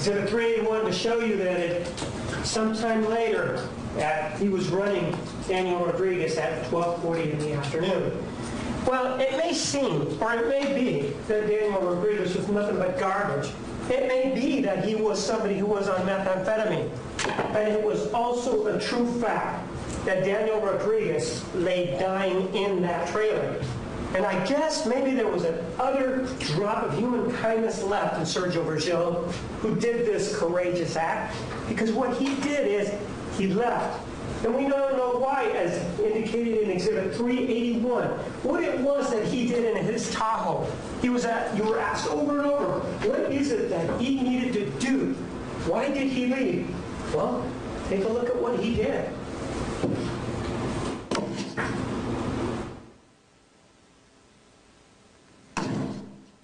Exhibit 381 to show you that sometime later, he was running Daniel Rodriguez at 12:40 in the afternoon. Well, it may seem, or it may be, that Daniel Rodriguez was nothing but garbage. It may be that he was somebody who was on methamphetamine. But it was also a true fact that Daniel Rodriguez lay dying in that trailer. And I guess maybe there was an utter drop of human kindness left in Sergio Virgilio, who did this courageous act, because what he did is he left. And we don't know why, as indicated in Exhibit 381, what it was that he did in his Tahoe. You were asked over and over, what is it that he needed to do? Why did he leave? Well, take a look at what he did.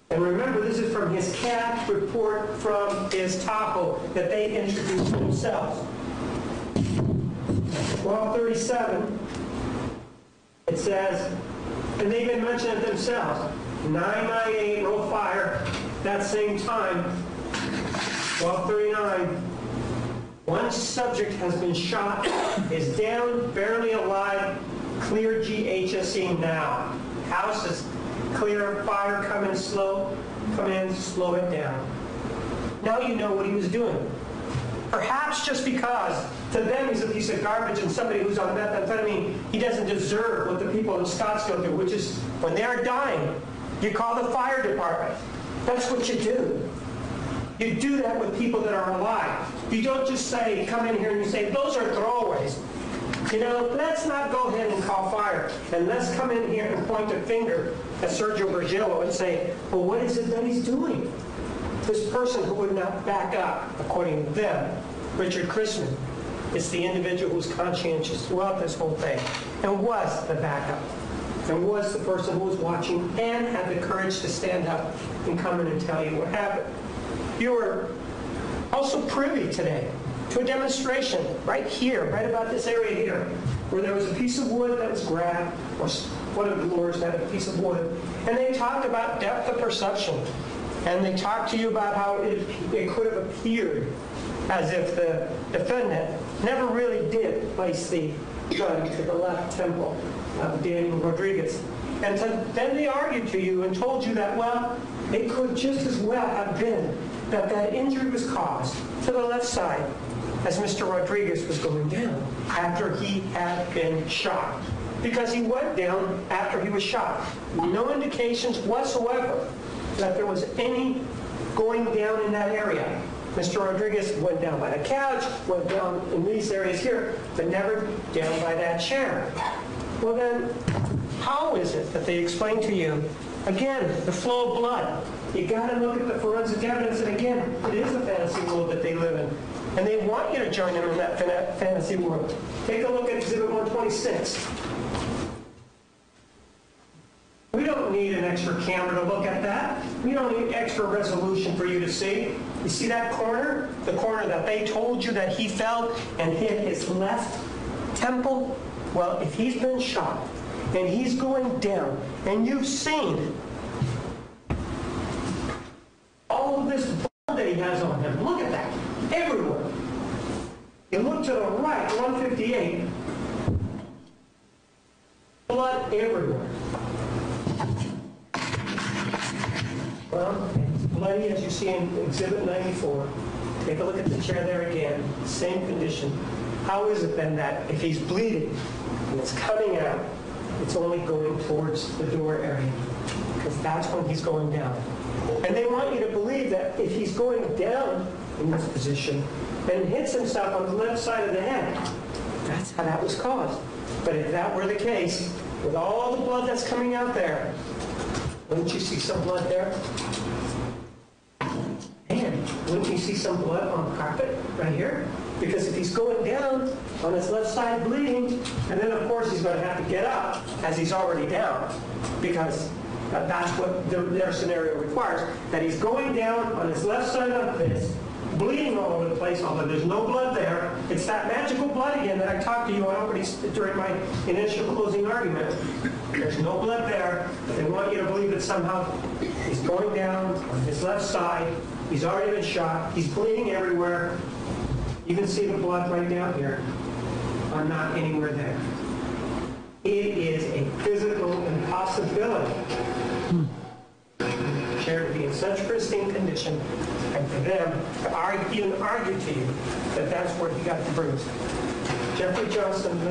And remember, this is from his CAD report from his Tahoe that they introduced themselves. 1237, it says, and they even mentioned it themselves, 998 roll fire, that same time, 1239, one subject has been shot, is down, barely alive, clear GHSE now. House is clear, fire coming slow, come in, slow it down. Now you know what he was doing. Perhaps just because to them he's a piece of garbage and somebody who's on methamphetamine, he doesn't deserve what the people in Scottsdale do, which is when they're dying, you call the fire department. That's what you do. You do that with people that are alive. You don't just say, come in here and you say, those are throwaways. You know, let's not go ahead and call fire. And let's come in here and point a finger at Sergio Virgilio and say, well, what is it that he's doing? This person who would not back up, according to them, Richard Chrisman, is the individual who's conscientious throughout this whole thing, and was the backup, and was the person who was watching and had the courage to stand up and come in and tell you what happened. You were also privy today to a demonstration right here, right about this area here, where there was a piece of wood that was grabbed, or one of the lures had a piece of wood, and they talked about depth of perception. And they talked to you about how it could have appeared as if the defendant never really did place the gun to the left temple of Daniel Rodriguez. And then they argued to you and told you that, well, it could just as well have been that that injury was caused to the left side as Mr. Rodriguez was going down after he had been shot. Because he went down after he was shot. No indications whatsoever that there was any going down in that area. Mr. Rodriguez went down by the couch, went down in these areas here, but never down by that chair. Well then, how is it that they explain to you, again, the flow of blood? You gotta look at the forensic evidence, and again, it is a fantasy world that they live in. And they want you to join them in that fantasy world. Take a look at Exhibit 126. We don't need an extra camera to look at that. We don't need extra resolution for you to see. You see that corner? The corner that they told you that he fell and hit his left temple? Well, if he's been shot and he's going down and you've seen all of this blood that he has on him, look at that, everywhere. You look to the right, 158, blood everywhere. Well, it's bloody as you see in Exhibit 94. Take a look at the chair there again. Same condition. How is it then that if he's bleeding and it's coming out, it's only going towards the door area? Because that's when he's going down. And they want you to believe that if he's going down in this position and hits himself on the left side of the head, that's how that was caused. But if that were the case, with all the blood that's coming out there, wouldn't you see some blood there? And wouldn't you see some blood on the carpet right here? Because if he's going down on his left side bleeding, and then of course he's going to have to get up as he's already down, because that's what their scenario requires, that he's going down on his left side of this, bleeding all over the place, although there's no blood there. It's that magical blood again that I talked to you already during my initial closing argument. There's no blood there. They want you to believe that somehow he's going down on his left side, He's already been shot. He's bleeding everywhere. You can see the blood right down here. I'm not anywhere there. It is a physical impossibility for the chair to be in such pristine condition and for them to even argue to you that that's where he got the bruise. Jeffrey Johnson, the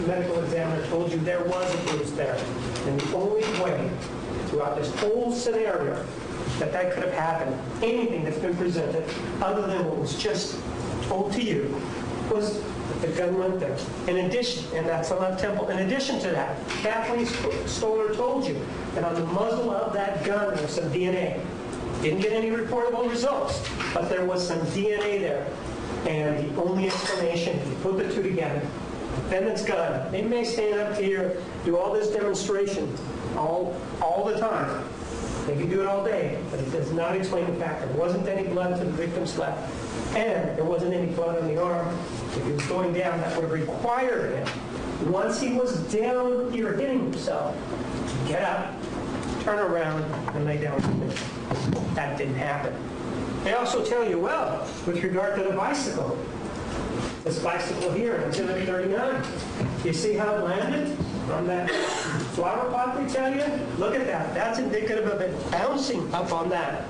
medical examiner, told you there was a bruise there. And the only way throughout this whole scenario that could have happened, anything that's been presented, other than what was just told to you, was that the gun went there. In addition, and that's the left temple, in addition to that, Kathleen Stoller told you that on the muzzle of that gun there was some DNA. Didn't get any reportable results, but there was some DNA there. And the only explanation, if you put the two together, defendant's gun, they may stand up here, do all this demonstration all the time. They can do it all day, but it does not explain the fact there wasn't any blood to the victim's left, and there wasn't any blood on the arm. If he was going down, that would have required him, once he was down here hitting himself, to get up, turn around, and lay down. That didn't happen. They also tell you, well, with regard to the bicycle, this bicycle here in Exhibit 39, you see how it landed on that flower pot they tell you? Look at that. That's indicative of it bouncing up on that.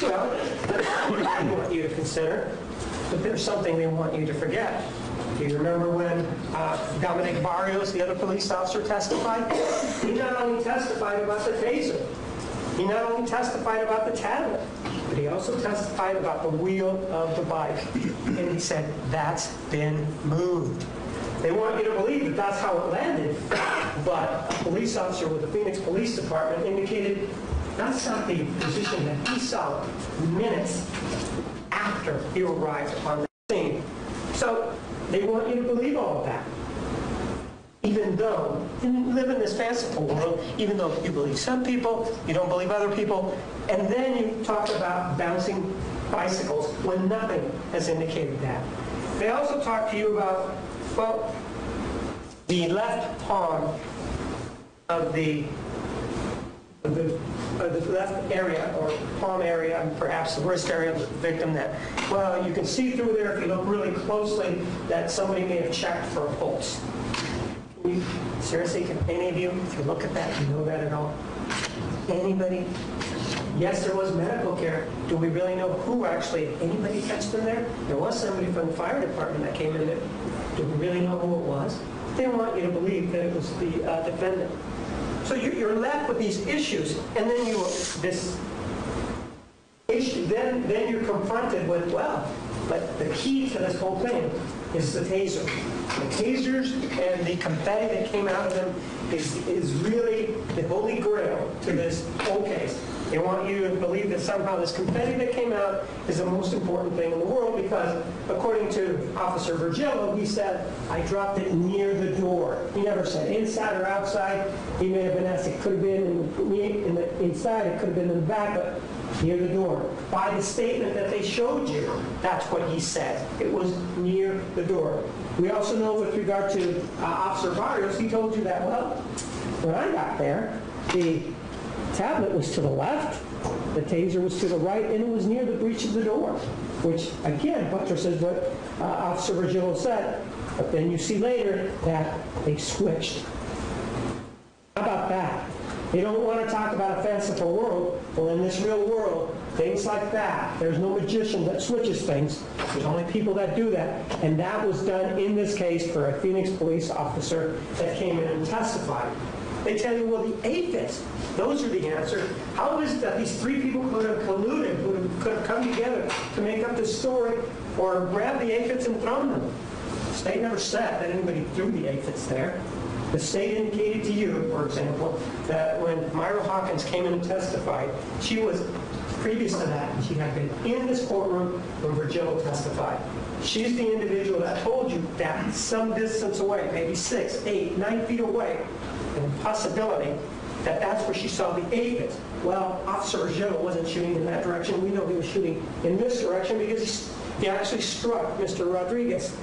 Well, that's something they want you to consider, but there's something they want you to forget. Do you remember when Dominic Barrios, the other police officer, testified? He not only testified about the taser, he not only testified about the tablet, but he also testified about the wheel of the bike. And he said, that's been moved. They want you to believe that that's how it landed, but a police officer with the Phoenix Police Department indicated that's not the position that he saw minutes after he arrived on the scene. So they want you to believe all of that. Even though you live in this fanciful world, even though you believe some people, you don't believe other people, and then you talk about bouncing bicycles when nothing has indicated that. They also talk to you about, well, the left palm of the left area, or palm area, and perhaps the wrist area of the victim, that, well, you can see through there if you look really closely that somebody may have checked for a pulse. Seriously, can any of you, if you look at that, you know that at all? Anybody? Yes, there was medical care. Do we really know who actually, anybody touched them there? There was somebody from the fire department that came in there. Do we really know who it was? They want you to believe that it was the defendant. So you're left with these issues, and then then you're confronted with, well, but the key to this whole thing is the taser. The tasers and the confetti that came out of them is really the holy grail to this whole case. They want you to believe that somehow this confetti that came out is the most important thing in the world because, according to Officer Virgilio, he said, I dropped it near the door. He never said inside or outside. He may have been asked, it could have been in the inside, it could have been in the back, but near the door. By the statement that they showed you, that's what he said. It was near the door. We also know with regard to Officer Barrios, he told you that, well, when I got there, the tablet was to the left, the taser was to the right, and it was near the breech of the door, which, again, buttresses what Officer Virgilio said. But then you see later that they switched. How about that? They don't want to talk about a fanciful world. Well, in this real world, things like that, there's no magician that switches things. There's only people that do that. And that was done in this case for a Phoenix police officer that came in and testified. They tell you, well, the aphids, those are the answer. How is it that these three people could have colluded, could have come together to make up this story or grab the aphids and thrown them? The state never said that anybody threw the aphids there. The state indicated to you, for example, that when Myra Hawkins came in and testified, she was, previous to that, she had been in this courtroom when Virgilio testified. She's the individual that told you that some distance away, maybe 6, 8, 9 feet away, and the possibility that that's where she saw the aphids. Well, Officer Virgilio wasn't shooting in that direction. We know he was shooting in this direction because he actually struck Mr. Rodriguez.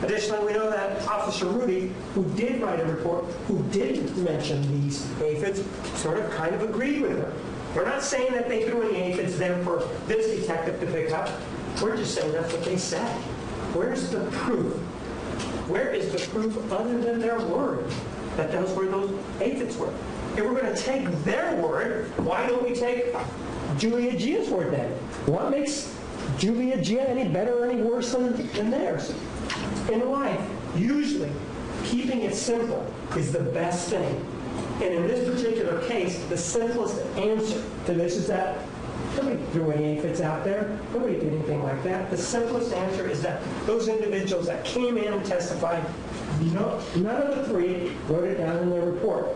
Additionally, we know that Officer Rudy, who did write a report, who didn't mention these aphids, sort of kind of agreed with her. We're not saying that they threw any aphids there for this detective to pick up. We're just saying that's what they said. Where's the proof? Where is the proof other than their word that those were those aphids were? If we're going to take their word, why don't we take Julia Gia's word then? What makes Julia Gia any better or any worse than theirs? In life, usually, keeping it simple is the best thing. And in this particular case, the simplest answer to this is that nobody threw any aphids out there. Nobody did anything like that. The simplest answer is that those individuals that came in and testified, none of the three wrote it down in their report.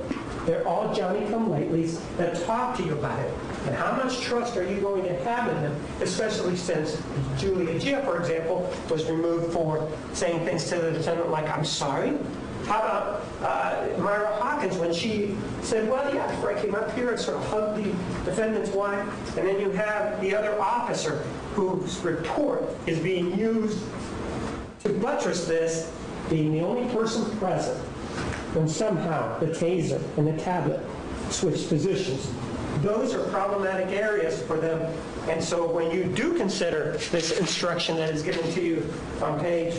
They're all Johnny-come-latelys that talk to you about it. And how much trust are you going to have in them, especially since Julia Gia, for example, was removed for saying things to the defendant like, I'm sorry? How about Myra Hawkins when she said, well, yeah, before I came up here, I sort of hugged the defendant's wife. And then you have the other officer whose report is being used to buttress this, being the only person present when somehow the taser and the tablet switched positions. Those are problematic areas for them. And so when you do consider this instruction that is given to you on page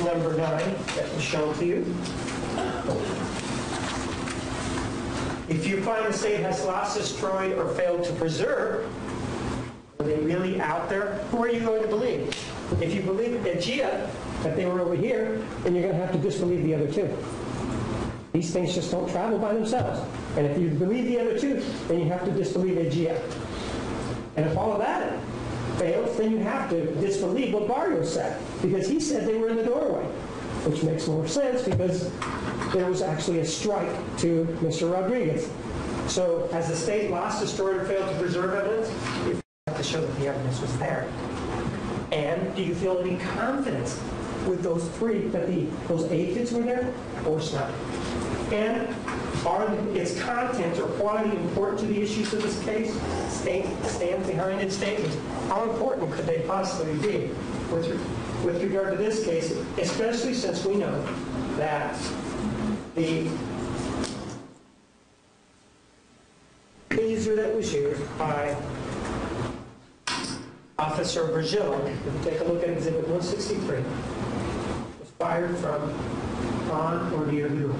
number 9 that was shown to you, if you find the state has lost, destroyed, or failed to preserve, are they really out there? Who are you going to believe? If you believe that Gia, that they were over here, then you're going to have to disbelieve the other two. These things just don't travel by themselves. And if you believe the other two, then you have to disbelieve Gia. And if all of that fails, then you have to disbelieve what Barrios said, because he said they were in the doorway, which makes more sense because there was actually a strike to Mr. Rodriguez. So has the state lost, destroyed, or failed to preserve evidence? You have to show that the evidence was there. And do you feel any confidence with those three that those aphids were there? Of course not. And are its contents or quality important to the issues of this case? Stand behind its statements. How important could they possibly be with regard to this case, especially since we know that the taser that was used by Officer Virgil, if you take a look at Exhibit 163, was fired from on or near you.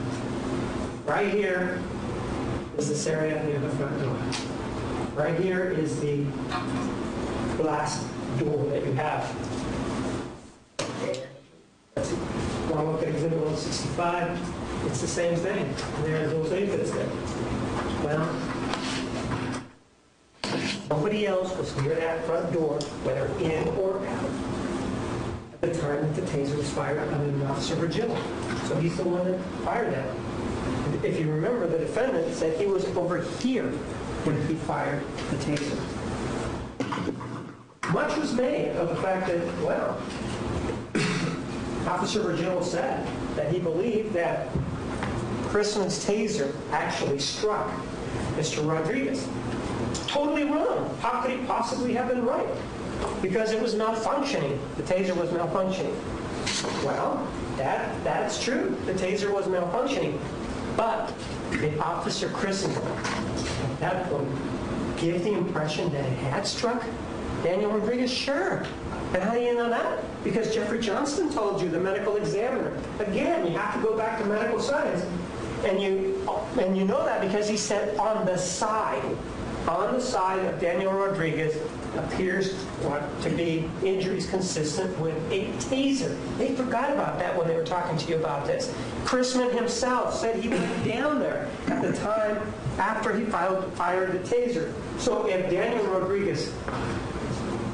Right here is this area near the front door. Right here is the glass door that you have. Want to look at Exhibit 165? It's the same thing. And there's those aphids there. Well, nobody else was near that front door, whether in or out, at the time that the taser was fired other than Officer Virgil. So he's the one that fired that. If you remember, the defendant said he was over here when he fired the taser. Much was made of the fact that, well, Officer Virgil said that he believed that Chrisman's taser actually struck Mr. Rodriguez. Totally wrong. How could he possibly have been right? Because it was malfunctioning. The taser was malfunctioning. Well, that's true. The taser was malfunctioning. But did Officer Chrisman at that point give the impression that it had struck Daniel Rodriguez? Sure. And how do you know that? Because Jeffrey Johnston told you, the medical examiner. Again, you have to go back to medical science. And you know that because he said on the side of Daniel Rodriguez appears to be injuries consistent with a taser. They forgot about that when they were talking to you about this. Chrisman himself said he went down there at the time after he fired the taser. So if Daniel Rodriguez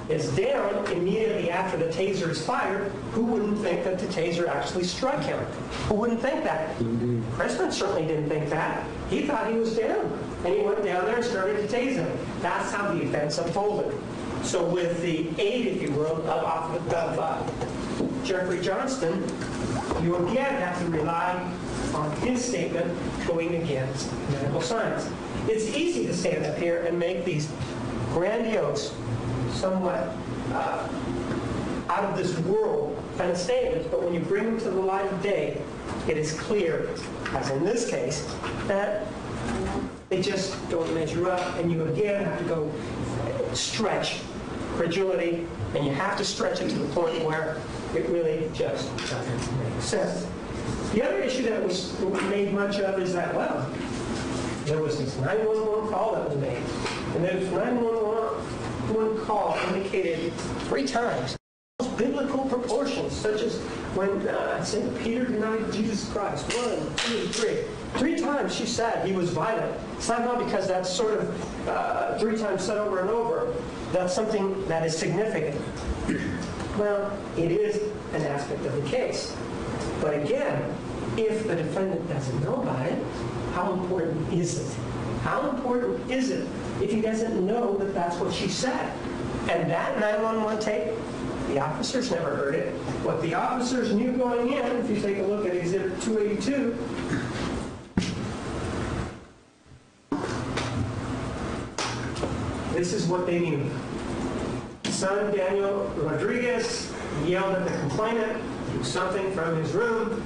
is down immediately after the taser is fired, who wouldn't think that the taser actually struck him? Who wouldn't think that? Chrisman certainly didn't think that. He thought he was down. And he went down there and started to tase him. That's how the offense unfolded. So with the aid, if you will, of Jeffrey Johnston, you again have to rely on his statement going against medical science. It's easy to stand up here and make these grandiose, somewhat out of this world kind of statements, but when you bring them to the light of day, it is clear, as in this case, that they just don't measure up, and you again have to go stretch credulity, and you have to stretch it to the point where it really just doesn't make sense. The other issue that was made much of is that, well, there was this 911 call that was made, and this 911 call indicated 3 times biblical proportions, such as when St. Peter denied Jesus Christ. 1, 2, 3. 3 times she said he was violent. It's not because that's sort of 3 times said over and over. That's something that is significant. Well, it is an aspect of the case. But again, if the defendant doesn't know about it, how important is it? How important is it if he doesn't know that that's what she said? And that 911 tape, the officers never heard it. What the officers knew going in, if you take a look at Exhibit 282, this is what they knew. Son Daniel Rodriguez yelled at the complainant, took something from his room,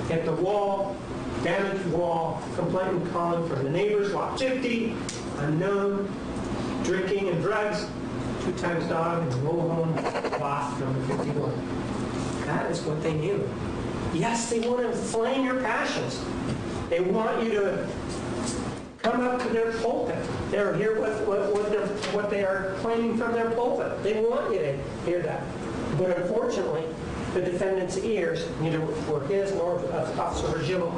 hit the wall, damaged wall, complainant calling from the neighbors, lot 50, unknown, drinking and drugs, 2 times dog, and roll home, loft number 51. That is what they knew. Yes, they want to inflame your passions. They want you to come up to their pulpit. They're hear what they are claiming from their pulpit. They want you to hear that. But unfortunately, the defendant's ears, neither were his nor of Officer Rebuttal,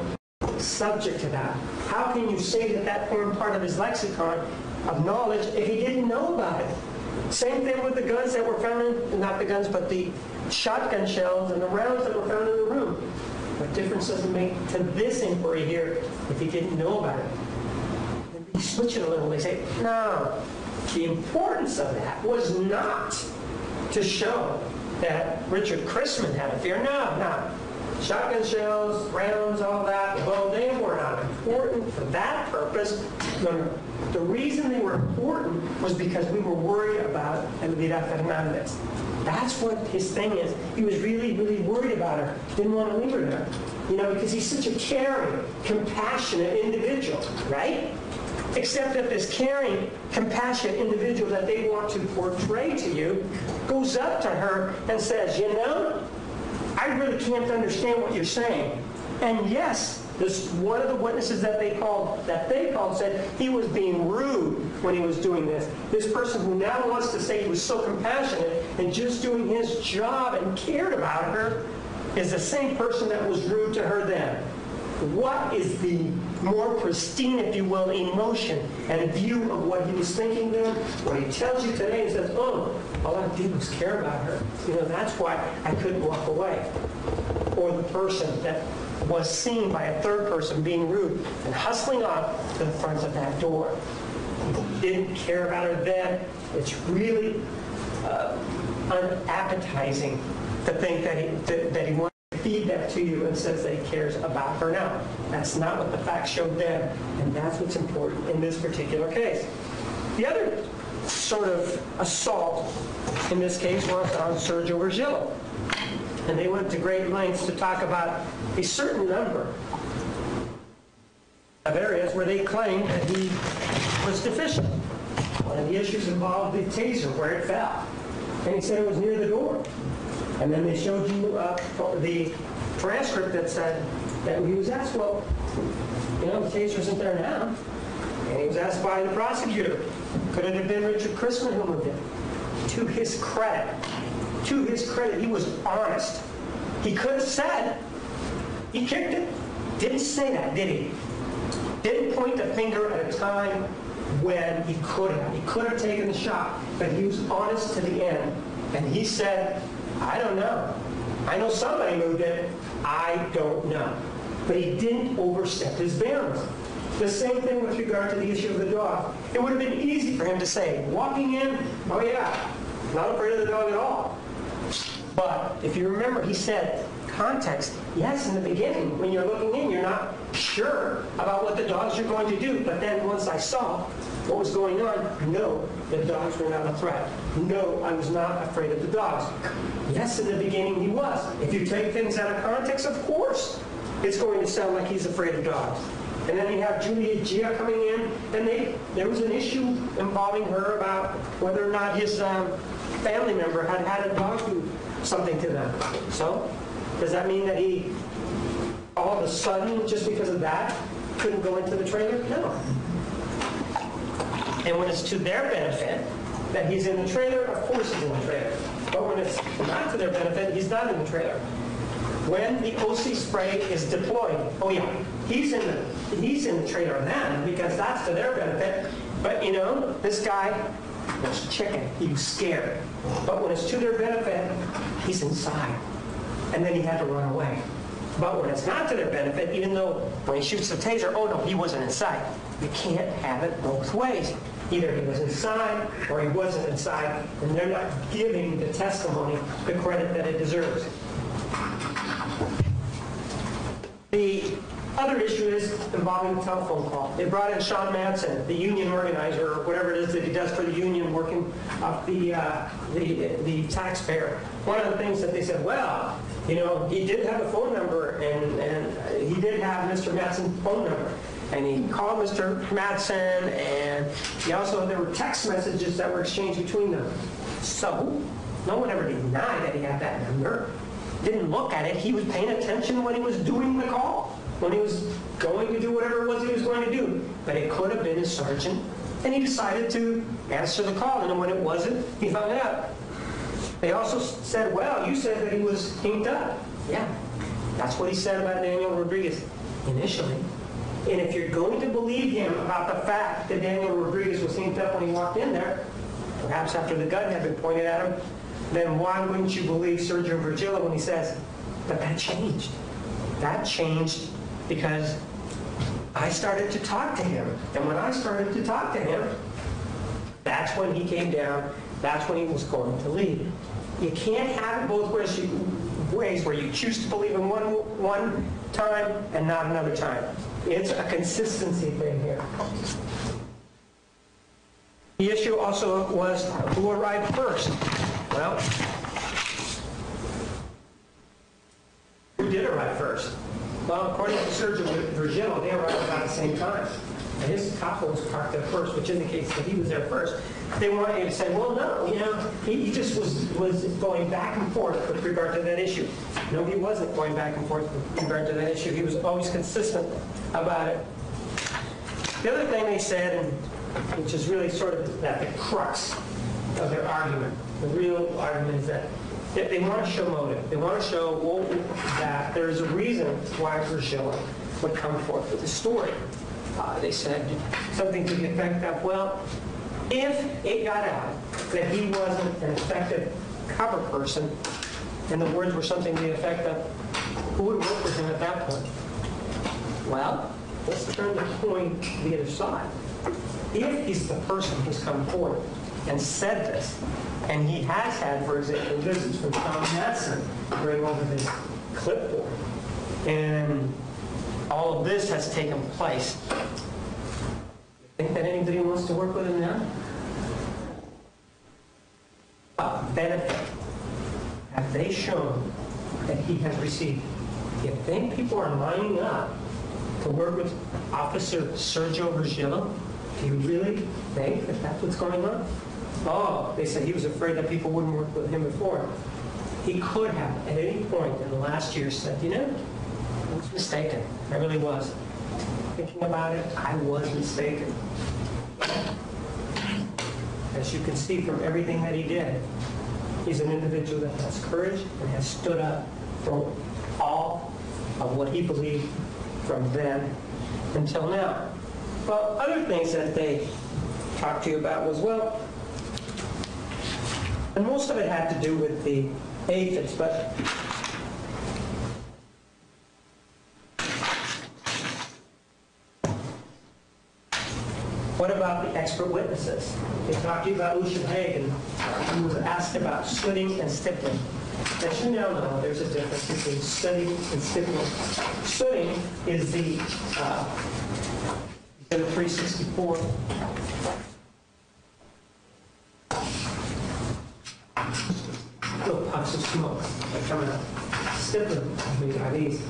subject to that. How can you say that that formed part of his lexicon of knowledge if he didn't know about it? Same thing with the guns that were found in, not the guns, but the shotgun shells and the rounds that were found in the room. What difference does it make to this inquiry here if he didn't know about it? Then they switch it a little. They say, no, the importance of that was not to show that Richard Chrisman had a fear. No. Shotgun shells, rounds, all that, well, they were not important for that purpose. No. The reason they were important was because we were worried about Elvira Fernandez. That's what his thing is. He was really, really worried about her. Didn't want to leave her there. Because he's such a caring, compassionate individual, right? Except that this caring, compassionate individual that they want to portray to you goes up to her and says, I really can't understand what you're saying. And yes, this one of the witnesses that they called said he was being rude when he was doing this. This person who now wants to say he was so compassionate and just doing his job and cared about her is the same person that was rude to her then. What is the more pristine, if you will, emotion and view of what he was thinking then? When he tells you today, he says, all I did was care about her. That's why I couldn't walk away. Or the person that was seen by a third person being rude and hustling off to the front of that door. He didn't care about her then. It's really unappetizing to think that he wanted to feed that to you and says that he cares about her now. That's not what the facts showed then, and that's what's important in this particular case. The other sort of assault in this case was on Sergio Virgilio. And they went to great lengths to talk about a certain number of areas where they claimed that he was deficient. One of the issues involved the taser, where it fell. And he said it was near the door. And then they showed you the transcript that said that he was asked, well, the taser isn't there now. And he was asked by the prosecutor, could it have been Richard Chrisman who moved it? To his credit, he was honest. He could have said he kicked it. Didn't say that, did he? Didn't point the finger at a time when he could have. He could have taken the shot, but he was honest to the end. And he said, I don't know. I know somebody moved it. I don't know. But he didn't overstep his bounds. The same thing with regard to the issue of the dog. It would have been easy for him to say, walking in, oh yeah, not afraid of the dog at all. But if you remember, he said, context, yes, in the beginning, when you're looking in, you're not sure about what the dogs are going to do. But then once I saw what was going on, no, the dogs were not a threat. No, I was not afraid of the dogs. Yes, in the beginning he was. If If you take things out of context, of course, it's going to sound like he's afraid of dogs. And then you have Julia Gia coming in, and there was an issue involving her about whether or not his family member had had a dog do something to them. So, does that mean that he, all of a sudden, just because of that, couldn't go into the trailer? No. And when it's to their benefit that he's in the trailer, of course he's in the trailer. But when it's not to their benefit, he's not in the trailer. When the OC spray is deployed, oh yeah, he's in the trailer then because that's to their benefit. But you know, this guy was chicken. He was scared. But when it's to their benefit, he's inside. And then he had to run away. But when it's not to their benefit, even though when he shoots the taser, oh no, he wasn't inside. You can't have it both ways. Either he was inside or he wasn't inside, and they're not giving the testimony the credit that it deserves. The other issue is involving the telephone call. They brought in Sean Madsen, the union organizer, or whatever it is that he does for the union, working off the taxpayer. One of the things that they said, well, you know, he did have a phone number, and he did have Mr. Madsen's phone number. And he called Mr. Madsen, and there were text messages that were exchanged between them. So, no one ever denied that he had that number. Didn't look at it. He was paying attention when he was doing the call, when he was going to do whatever it was he was going to do. But it could have been his sergeant, and he decided to answer the call. And when it wasn't, he found out. They also said, well, you said that he was inked up. Yeah, that's what he said about Daniel Rodriguez initially. And if you're going to believe him about the fact that Daniel Rodriguez was inked up when he walked in there, perhaps after the gun had been pointed at him, then why wouldn't you believe Sergio Virgilio when he says, but that changed. That changed because I started to talk to him. And when I started to talk to him, that's when he came down. That's when he was going to leave. You can't have it both ways where you choose to believe in one time and not another time. It's a consistency thing here. The issue also was who arrived first. Well, who did arrive first? Well, according to Sergio Virgilio, they arrived about the same time. And his Capo was parked there first, which indicates that he was there first. They wanted you to say, well, no, you know, he just was going back and forth with regard to that issue. No, he wasn't going back and forth with regard to that issue. He was always consistent about it. The other thing they said, and which is really sort of the crux of their argument, the real argument is that they want to show motive. They want to show that there is a reason why Virgilio would come forth with the story. They said something to the effect of, well, if it got out that he wasn't an effective cover person, and the words were something to the effect of, who would work with him at that point? Well, let's turn the coin to the other side. If he's the person who's come forward and said this, and he has had, for example, visits from Tom Madsen bring over this clipboard, and all of this has taken place, you think that anybody wants to work with him now? What benefit have they shown that he has received? You think people are lining up to work with Officer Sergio Virgilio? Do you really think that that's what's going on? Oh, they said he was afraid that people wouldn't work with him before. He could have, at any point in the last year, said, you know, I was mistaken. I really was. Thinking about it, I was mistaken. As you can see from everything that he did, he's an individual that has courage and has stood up for all of what he believed from then until now. Well, other things that they talked to you about was, well, and most of it had to do with the aphids, but what about the expert witnesses? They talked to you about Lucian Hagen, who was asked about slitting and stippling. As you now know, there's a difference between slitting and stippling. Slitting is the 364. Little puffs of smoke are coming up. stippling made by these.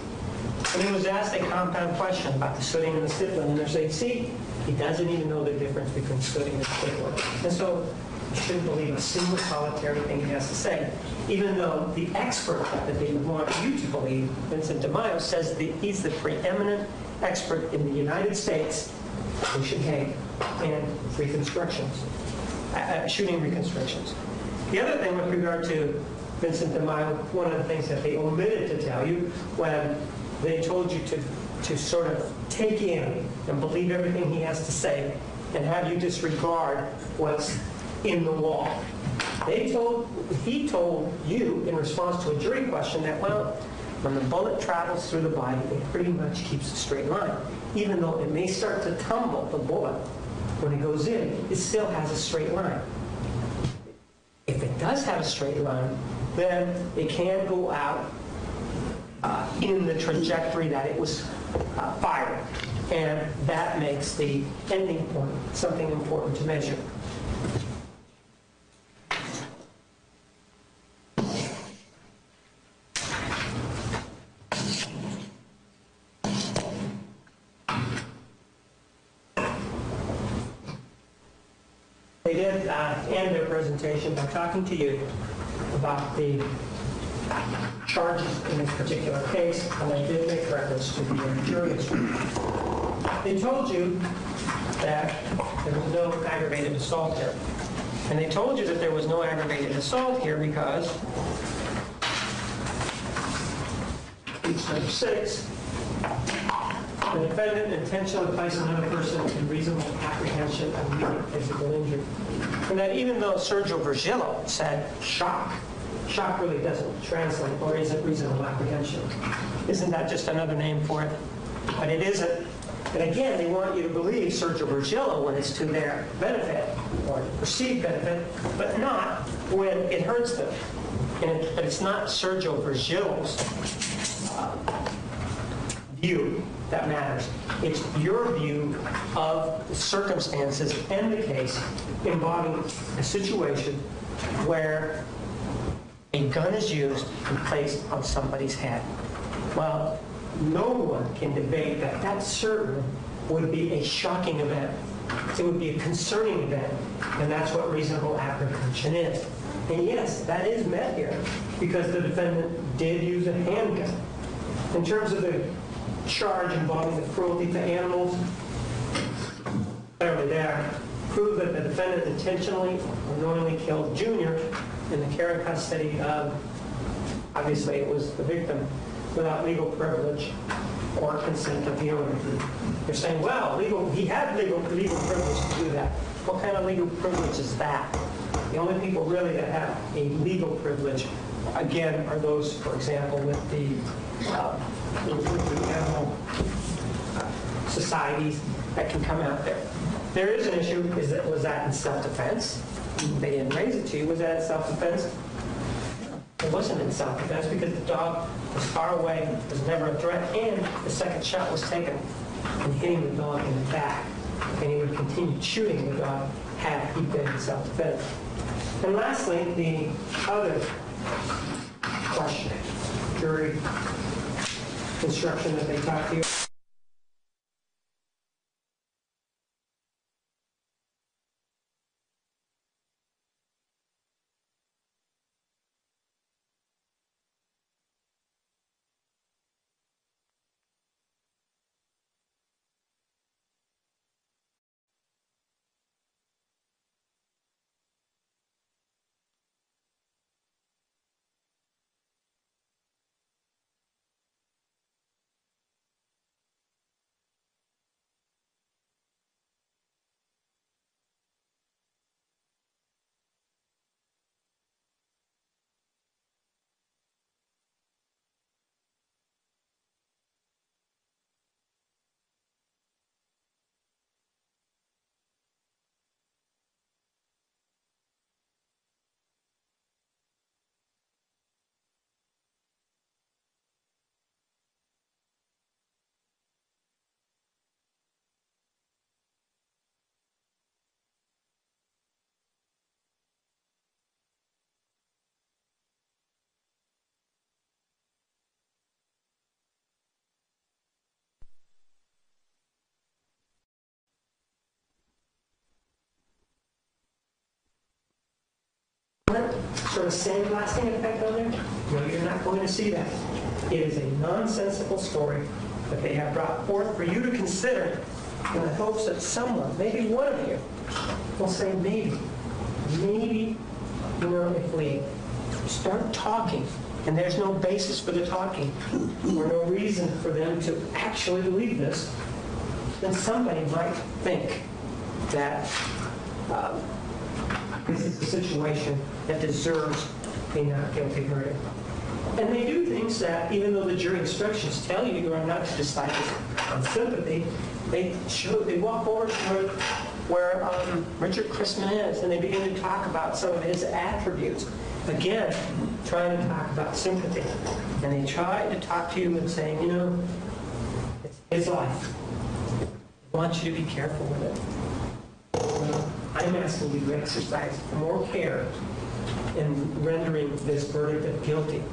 And he was asked a compound question about the sooting and the stippling, and they're saying, see, he doesn't even know the difference between sooting and stippling. And so you shouldn't believe a single solitary thing he has to say, even though the expert that they want you to believe, Vincent DeMaio, says that he's the preeminent expert in the United States in shooting and reconstructions, shooting reconstructions. The other thing with regard to Vincent DeMaio, one of the things that they omitted to tell you when they told you to sort of take in and believe everything he has to say and have you disregard what's in the wall. He told you in response to a jury question that, well, when the bullet travels through the body, it pretty much keeps a straight line. Even though it may start to tumble, the bullet, when it goes in, it still has a straight line. If it does have a straight line, then it can go out in the trajectory that it was fired. And that makes the ending point something important to measure. They did end their presentation by talking to you about the charges in this particular case, and they did make reference to the jury instruction. They told you that there was no aggravated assault here. And they told you that there was no aggravated assault here because, piece number 6, the defendant intentionally placed another person in reasonable apprehension of immediate physical injury. And that even though Sergio Virgilio said shock really doesn't translate or isn't reasonable apprehension. Isn't that just another name for it? But it isn't. And again, they want you to believe Sergio Virgilio when it's to their benefit or perceived benefit, but not when it hurts them. But it's not Sergio Virgilio's view that matters. It's your view of the circumstances and the case involving a situation where a gun is used and placed on somebody's head. Well, no one can debate that that certainly would be a shocking event. It would be a concerning event, and that's what reasonable apprehension is. And yes, that is met here because the defendant did use a handgun. In terms of the charge involving the cruelty to animals, clearly there, prove that the defendant intentionally or knowingly killed Junior in the care and custody of, obviously it was the victim, without legal privilege or consent of the owner. You're saying, well, he had legal privilege to do that. What kind of legal privilege is that? The only people really that have a legal privilege, again, are those, for example, with the animal societies that can come out there. There is an issue, was that in self-defense? They didn't raise it to you. Was that in self-defense? It wasn't in self-defense because the dog was far away, was never a threat, and the second shot was taken and hitting the dog in the back. And he would continue shooting the dog had he been in self-defense. And lastly, the other question, jury instruction that they talked to you. sort of sandblasting effect on there? No, you're not going to see that. It is a nonsensical story that they have brought forth for you to consider in the hopes that someone, maybe one of you, will say maybe, if we start talking, and there's no basis for the talking, or no reason for them to actually believe this, then somebody might think that this is a situation that deserves a not guilty verdict. And they do things that, even though the jury instructions tell you you are not to decide this on sympathy, they walk over to where Richard Chrisman is, and they begin to talk about some of his attributes. Again, trying to talk about sympathy. And they try to talk to you and saying, it's his life. I want you to be careful with it. Well, I'm asking you to exercise more care in rendering this verdict of guilty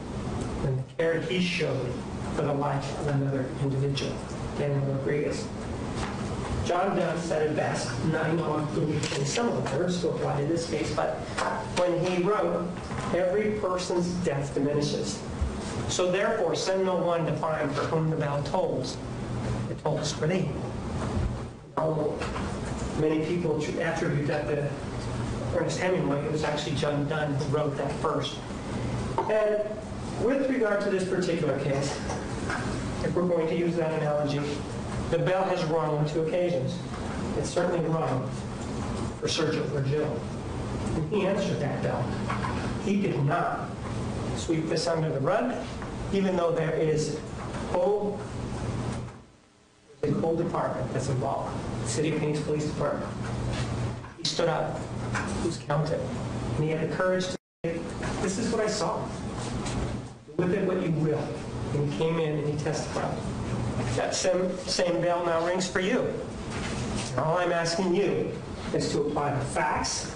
than the care he showed for the life of another individual, Daniel Rodriguez. John Donne said it best, and I know I'm putting some of the words to apply to this case, but when he wrote, every person's death diminishes. So therefore, send no one to find for whom the bell tolls. It tolls for thee. Many people attribute that to Ernest Hemingway. It was actually John Donne who wrote that first. And with regard to this particular case, if we're going to use that analogy, the bell has rung on 2 occasions. It's certainly rung for Sergio Virgil. And he answered that bell. He did not sweep this under the rug, even though there is a whole department that's involved, the City of Phoenix Police Department. He stood up, he was counted, and he had the courage to say, this is what I saw. Do with it what you will. And he came in and he testified. That same bell now rings for you. And all I'm asking you is to apply the facts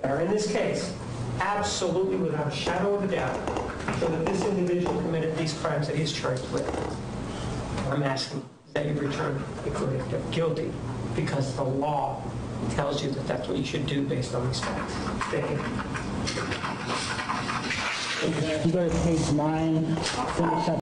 that are in this case, absolutely without a shadow of a doubt, so that this individual committed these crimes that he's charged with. I'm asking that you return a verdict of guilty, because the law tells you that that's what you should do based on these facts. Thank you. You go to page 9, finish up.